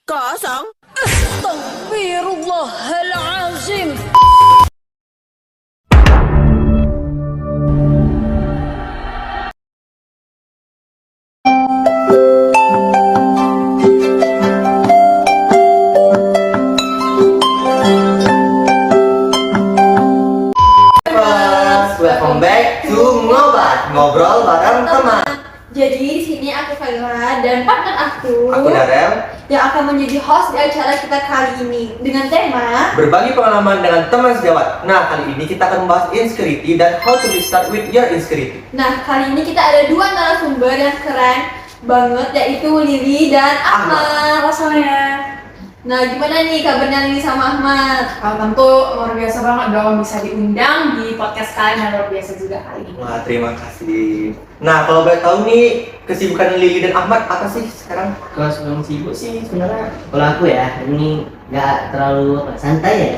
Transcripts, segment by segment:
Kosong. Astaghfirullahalazim. Welcome back to Ngobat, ngobrol bareng teman. Jadi di sini aku Fadila dan partner aku Darel, yang akan menjadi host di acara kita kali ini dengan tema berbagi pengalaman dengan teman sejawat. Nah, kali ini kita akan membahas insecurity dan how to start with your insecurity. Nah, kali ini kita ada dua narasumber yang keren banget, yaitu Lili dan Ahmad. Rasanya Nah, gimana nih kabarnya Lili sama Ahmad? tentu luar biasa banget dong bisa diundang di podcast kalian yang luar biasa juga kali ini. Wah, terima kasih. Nah, kalau boleh tahu nih, kesibukan Lili dan Ahmad apa sih sekarang? Kalau sebelum sibuk sih sebenarnya kalau aku ya ini nggak terlalu santai ya.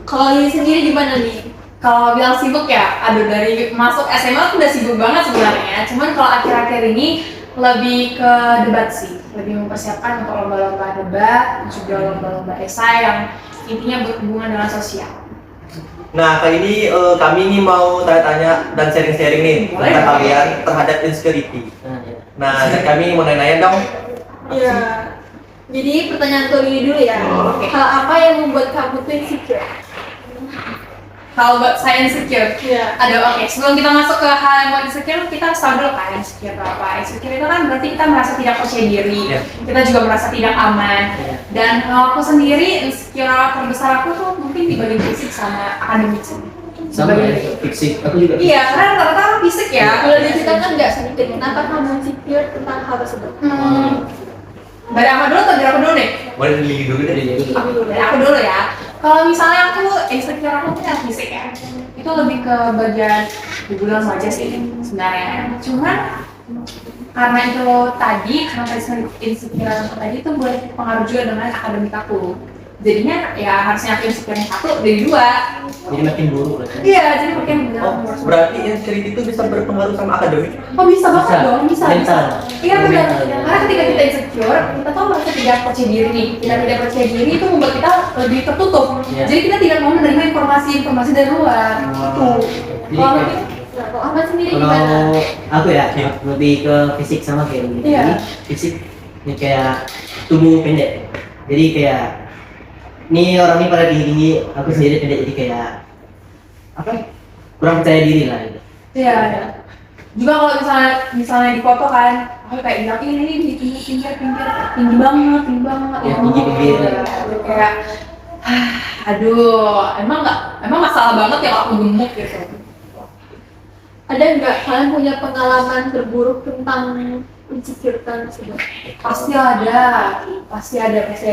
Kalau Lili sendiri gimana nih? Kalau bilang sibuk ya, aduh dari masuk SMA aku udah sibuk banget sebenarnya. Cuman kalau akhir-akhir ini lebih ke debat sih, lebih mempersiapkan untuk lomba-lomba debat, juga lomba-lomba esai yang intinya berhubungan dengan sosial. Nah, kali ini kami ini mau tanya-tanya dan sharing-sharing nih Boleh, tentang boleh. kalian terhadap insecurity. Nah, ya. Nah, dan kami mau nanya-nanya dong. Iya. Jadi pertanyaan ke Lili dulu ya. Oke. Hal apa yang membuat kamu tuh insecure? Kalau buat saya insecure, Iya. ada oke. Sebelum kita masuk ke hal yang buat insecure, kita harus tahu dulu kan insecure itu apa. Insecure itu kan berarti kita merasa tidak percaya diri, Iya. kita juga merasa tidak aman. Iya. Dan kalau aku sendiri insecure terbesar aku tuh mungkin di bagian fisik sama akademik sih. Sama ya, fisik. Aku juga. Iya, karena rata-rata orang fisik ya. Kalau diceritakan nggak sedikit kenapa kamu insecure tentang hal tersebut? Dari aku dulu atau dari aku dulu nih? Boleh Lili dulu deh. Dari aku dulu ya. Kalau misalnya aku insecure aku tuh yang fisik ya, itu lebih ke bagian dibilang wajah sih sebenarnya. Cuman karena itu tadi, karena insecure aku tadi itu boleh pengaruh juga dengan akademik aku. Jadinya ya harusnya aku insecure yang satu dari dua. Jadi makin buruk lah. Iya, jadi makin Oh, berarti insecurity itu bisa berpengaruh sama akademik? Oh bisa banget dong, bisa. Mental. Iya benar. Mental. Karena ketika kita insecure, kita tuh merasa tidak percaya diri nih. Kita tidak percaya diri itu membuat kita lebih tertutup. Iya. Jadi kita tidak mau menerima informasi dari luar. Tuh. Jadi Kalau kayak- gitu, Nah, kalau Ahmad sendiri gimana? kalau aku ya Iya. lebih ke fisik sama kayak gini. Iya. Jadi fisik ini kayak tubuh pendek. Jadi kayak ini orang ini pada tinggi, aku sendiri pendek jadi kayak apa? Kurang percaya diri lah gitu. iya. Iya. Juga kalau misalnya di foto kan, aku kayak bilang ini di pinggir tinggi banget. Ya, tinggi pinggir. Jadi kayak, aduh, emang masalah banget ya kalau aku gemuk gitu. Ada nggak kalian punya pengalaman terburuk tentang insecure tersebut? Pasti ada.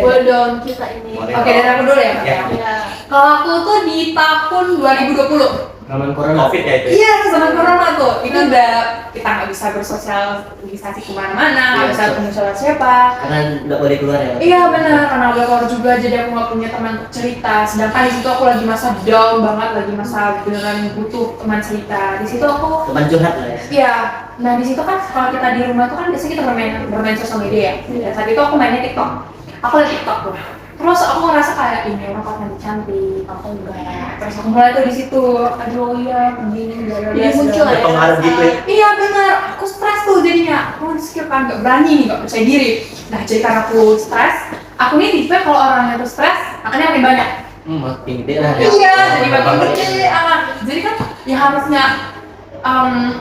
Boleh dong kita ini. Boleh. Oke, dari aku dulu ya. Mas, Ya. ya. Ya. Kalau aku tuh di tahun 2020. Zaman corona. Covid ya itu? Iya, zaman corona tuh. Itu udah kita nggak bisa bersosialisasi kemana-mana, nggak Iya, bisa betul. ketemu siapa-siapa. Karena nggak boleh keluar ya. Iya benar, karena udah keluar juga jadi aku nggak punya teman untuk cerita. Sedangkan di situ aku lagi masa down banget, lagi masa beneran butuh teman cerita. Di situ aku, Teman curhat lah ya. iya. Nah di situ kan kalau kita di rumah tuh kan biasanya kita bermain sosial media ya. Saat itu aku mainnya TikTok. Aku liat TikTok tuh. Terus aku ngerasa kayak ini orang kok cantik, aku enggak. Terus aku mulai tuh di situ, aduh iya begini, Jadi muncul ya. Berpengaruh gitu ya? Iya benar, aku stres tuh jadinya. Aku insecure kan, nggak berani nih, nggak percaya diri. Nah jadi karena aku stres, aku nih tipe kalau orangnya tuh stres, makannya makin banyak. Makin gede lah. Iya, jadi makin gede. Jadi kan ya harusnya kalau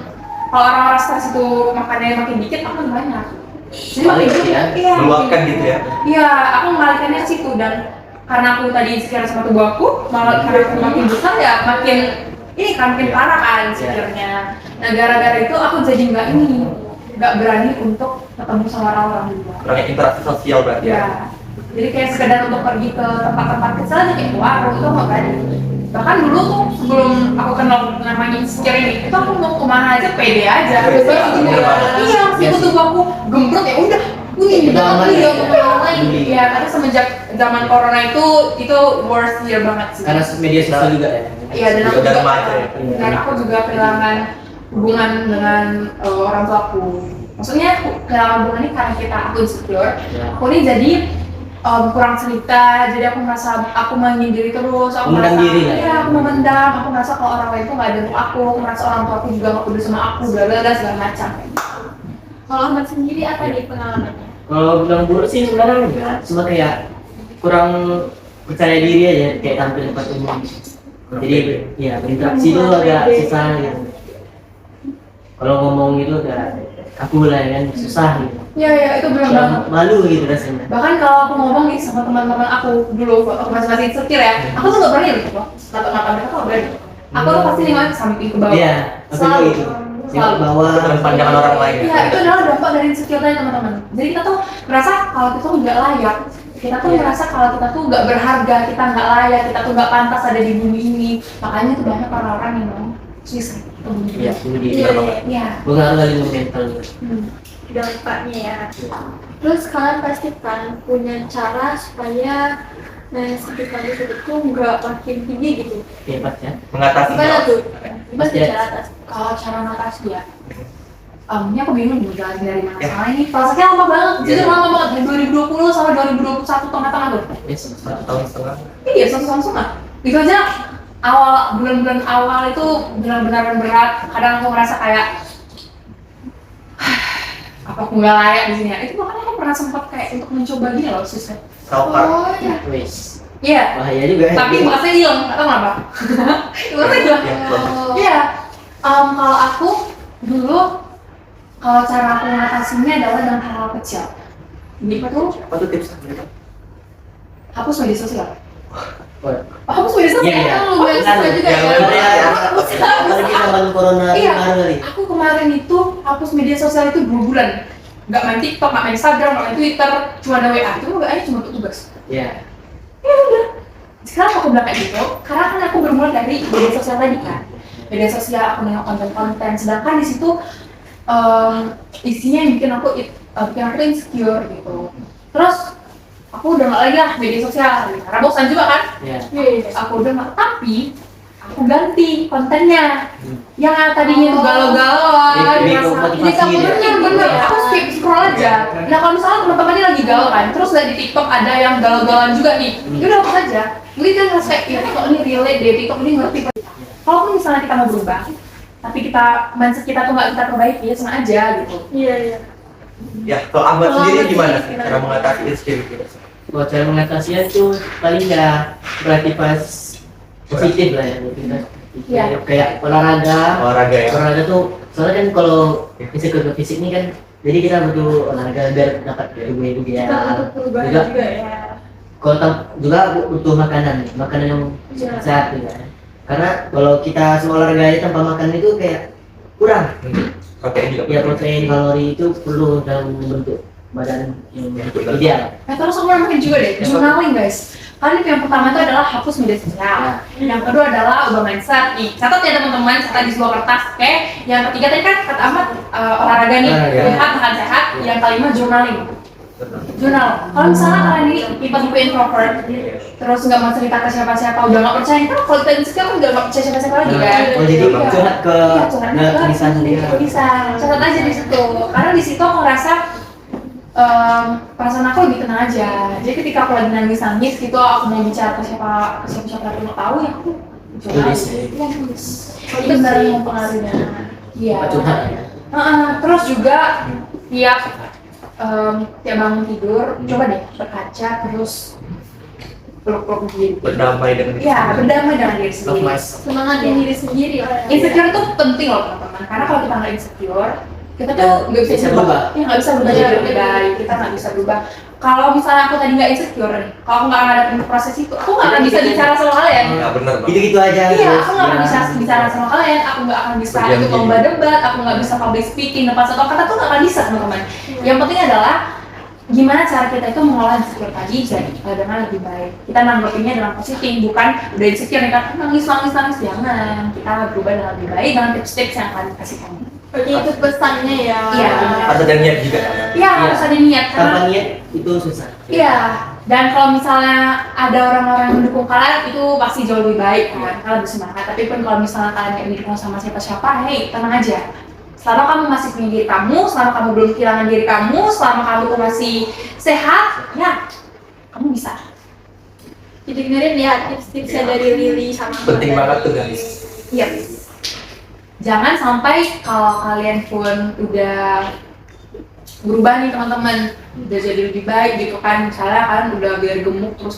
orang-orang stres itu makannya makin dikit, aku makin banyak. Jadi Balik makin ya, iya, meluapkan makin- gitu ya? Iya, aku mengalihkannya ke situ dan karena aku tadi insecure sama tubuh aku, malah karena aku makin besar ya makin ini kan makin parah kan insecure-nya. Nah gara-gara itu aku jadi nggak berani untuk ketemu sama orang-orang di luar. Kurangnya interaksi sosial berarti ya? Ya, jadi kayak sekedar untuk pergi ke tempat-tempat kecil aja kayak warung itu nggak berani. Bahkan dulu tuh sebelum aku kenal namanya insecure ini, itu aku mau kemana aja pede aja. Pede, Terus aku juga, bener banget. iya, meskipun tubuh aku gembrot ya udah. Wih, Udah udah aman aku ya? udah mau lain. Beli. Iya, karena semenjak zaman corona itu worst year banget sih. Karena media sosial juga ya. Iya, dan aku Udah juga remaja ya? dan aku juga kehilangan hubungan dengan orang tuaku. Maksudnya dalam hubungan ini karena aku insecure, Ya. aku ini jadi kurang cerita, jadi aku merasa aku menyendiri terus, aku Memendam merasa, diri lah ya. ya aku memendam, aku merasa kalau orang lain tuh nggak ada untuk aku merasa orang tua aku juga nggak peduli sama aku, bla bla bla segala macam. Kalau Ahmad sendiri apa nih pengalamannya? Kalau bilang buruk sih sebenarnya enggak, cuma kayak kurang percaya diri aja kayak tampil di depan umum. Jadi ya berinteraksi itu agak susah gitu. Kalau ngomong itu agak kaku lah kan, susah gitu. Ya itu benar banget. Malu gitu rasanya. Bahkan kalau aku ngomong nih sama teman-teman aku dulu, aku masih insecure ya, aku tuh nggak berani gitu loh. Ngata-ngata mereka tuh nggak berani. Aku tuh pasti nengok samping ke bawah. Iya, aku juga Selalu. gitu. Selalu. Tengok bawah. Dengan pandangan orang lain. Iya, itu adalah dampak dari insecure tadi teman-teman. Jadi kita tuh merasa kalau kita tuh nggak layak, kita tuh merasa kalau kita tuh nggak berharga, kita nggak layak, kita tuh nggak pantas ada di bumi ini. Makanya tuh banyak orang-orang yang mau suicide. Iya, bunuh diri. Benar banget. Iya. Pengaruh kali mental. Dampaknya ya. Terus kalian pasti kan punya cara supaya sakit kalian itu nggak makin tinggi gitu. Hebat ya. Mengatasi Gimana tuh? Gimana Pasti tuh ya. cara atas? Kalau cara ngatasi ya, ini aku bingung nih jalan dari mana masalah ini. Prosesnya lama banget, jujur lama banget dari 2020 sampai 2021 tengah-tengah tuh. Yes, 1,5 tahun. Iya, satu tahun setengah. Itu aja awal bulan-bulan awal itu benar-benar berat. Kadang aku merasa kayak apa aku nggak layak di sini ya. Itu makanya aku pernah sempat kayak untuk mencoba gini loh susah. Saukar. Oh ya. Wes. Iya, Bahaya juga ya. tapi bahasanya hilang, nggak tahu kenapa. Bahasanya hilang. Ya, Oh. Iya, kalau aku dulu kalau cara aku mengatasinya adalah dengan hal-hal kecil. Ini tuh Apa tuh tips? hapus media sosial. Oh, Hapus media sosial. Iya, iya. Lu nggak suka juga Ya, ya? bener ya. apalagi zaman corona Iya. kemarin kali. Aku kemarin itu hapus media sosial itu 2 bulan. Nggak main TikTok, nggak main Instagram, nggak main Twitter, cuma ada WA. Itu nggak aja cuma untuk tugas. Iya. Ya udah. Sekarang aku bilang kayak gitu, karena kan aku bermula dari media sosial tadi kan. Media sosial aku nengok konten-konten, sedangkan di situ isinya yang bikin aku tuh insecure gitu. Terus aku udah nggak lagi lah media sosial, karena bosan juga kan. Iya. Aku udah nggak, tapi aku ganti kontennya yang tadinya tuh galau-galau, Lebih ke merasa motivasi jadi kamu gitu ya? bener, aku skip scroll aja. Nah kalau misalnya teman-teman ini lagi galau kan, terus lihat di TikTok ada yang galau-galauan juga nih, ya udah hapus aja. Jadi kan ngerasa kayak ya, TikTok ini relate deh, TikTok ini ngerti. Kalaupun misalnya kita mau berubah, tapi kita mindset kita tuh nggak kita perbaiki, ya senang aja gitu. Iya iya. Ya, kalau Ahmad Kalau sendiri Ahmad gimana sendiri cara mengatasi insecurity? Buat cara mengatasinya tuh paling ya beraktivitas positif lah ya. Iya. Kayak olahraga. Olahraga ya. Olahraga tuh soalnya kan kalau insecure ke fisik ini kan, jadi kita butuh olahraga biar dapat tubuh yang Kita ideal. untuk perubahan Juga juga ya. kalau juga butuh makanan yang Iya. sehat juga. Karena kalau kita semua olahraga aja tanpa makan itu kayak kurang. Protein juga. Ya protein, kalori itu perlu dalam membentuk badan yang ideal. Terus aku nambahin juga deh, journaling guys. Kan yang pertama itu adalah hapus media sosial. Yang kedua adalah ubah mindset. Nih, catat ya teman-teman, catat di sebuah kertas, oke? Yang ketiga tadi kan kata Ahmad olahraga nih, Olahraga. sehat, makan sehat. Yang kelima journaling. Jurnal. Kalau misalnya kalian ini tipe-tipe introvert, terus nggak mau cerita ke siapa-siapa, udah nggak percaya, kan kalau kita insecure kan udah nggak percaya siapa-siapa lagi kan? Oh jadi Iya. curhat ke Iya, curhatnya ke tulisan dia. bisa catat aja di situ karena di situ aku ngerasa perasaan aku lebih tenang aja. Jadi ketika aku lagi nangis gitu, aku mau bicara ke siapa lagi mau tahu ya aku Tulis ya. Iya, tulis. Itu benar yang mempengaruhinya. Iya. Curhat ya. Terus juga tiap bangun tidur, coba deh berkaca terus peluk-peluk diri. Berdamai dengan diri Iya, sendiri. berdamai dengan diri sendiri. Love myself. Semangatin diri sendiri. Insecure itu penting loh teman-teman, karena kalau kita nggak insecure, kita tuh nggak bisa Bisa berubah. berubah. Ya nggak bisa berubah jadi lebih baik. Kita nggak bisa berubah. Kalau misalnya aku tadi nggak insecure nih, kalau aku nggak ngadepin proses itu, aku nggak akan bisa bicara sama kalian. Ya benar Bang. Gitu-gitu aja. Iya, terus, aku nggak akan ya. bisa bicara sama kalian, aku nggak akan bisa Berdiam ikut diri. lomba debat, aku nggak bisa public speaking depan satu kata tuh nggak akan bisa teman-teman. Yang penting adalah gimana cara kita itu mengolah insecure tadi jadi dengan lebih baik. Kita nanggepinnya dengan positif, bukan udah insecure nih kan nangis, jangan. Kita berubah dengan lebih baik dengan tips-tips yang akan dikasihkan. Oke, itu pesannya ya. Iya. Harus ada niat juga. Iya, harus ada niat Tanpa karena niat itu susah. iya. Dan kalau misalnya ada orang-orang yang mendukung kalian itu pasti jauh lebih baik kan, kalian lebih semangat. Tapi pun kalau misalnya kalian nggak didukung sama siapa-siapa, hey tenang aja, selama kamu masih punya diri kamu, selama kamu belum kehilangan diri kamu, selama kamu tuh masih sehat, ya kamu bisa. Didengerin ya tips-tipsnya dari Lily sama Penting Mbak. banget tuh guys. Iya. Jangan sampai kalau kalian pun udah berubah nih teman-teman, udah jadi lebih baik gitu kan, misalnya kalian udah biar gemuk terus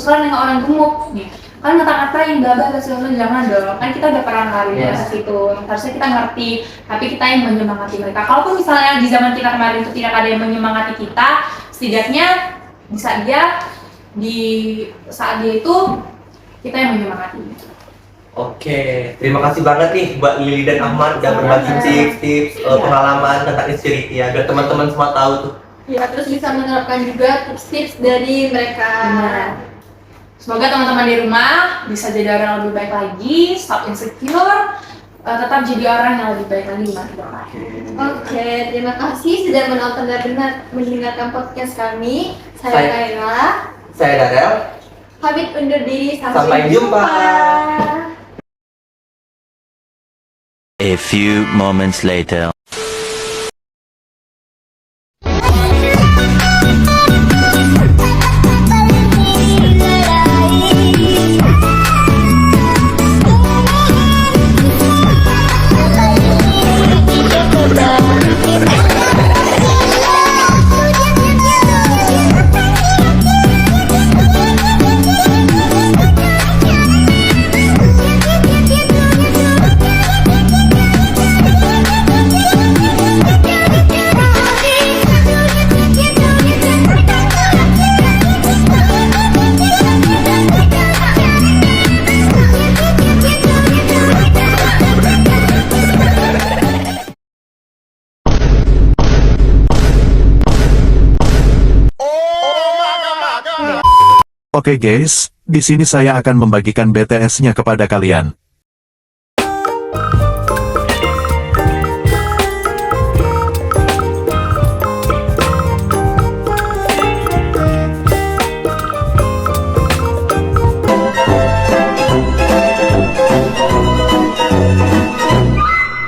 kalian nengok orang gemuk nih, kan ngata-ngatain gak segala, jangan dong, kan kita udah pernah ngalamin proses itu, harusnya kita ngerti, tapi kita yang menyemangati mereka. Kalaupun misalnya di zaman kita kemarin itu tidak ada yang menyemangati kita, setidaknya bisa dia di saat dia itu kita yang menyemangati. Oke, terima kasih banget nih Mbak Lily dan Ahmad udah berbagi tips-tips pengalaman tentang insecurity ya, biar teman-teman semua tahu tuh. Ya, terus bisa menerapkan juga tips-tips dari mereka. Benar. Semoga teman-teman di rumah bisa jadi orang yang lebih baik lagi, stop insecure, tetap jadi orang yang lebih baik lagi di masa depan. Oke, terima kasih sudah menonton dan mendengarkan podcast kami. Saya Saya- Kaila. Saya Darel. Pamit undur diri. Sampai jumpa. A few moments later. Oke guys, di sini saya akan membagikan BTS-nya kepada kalian.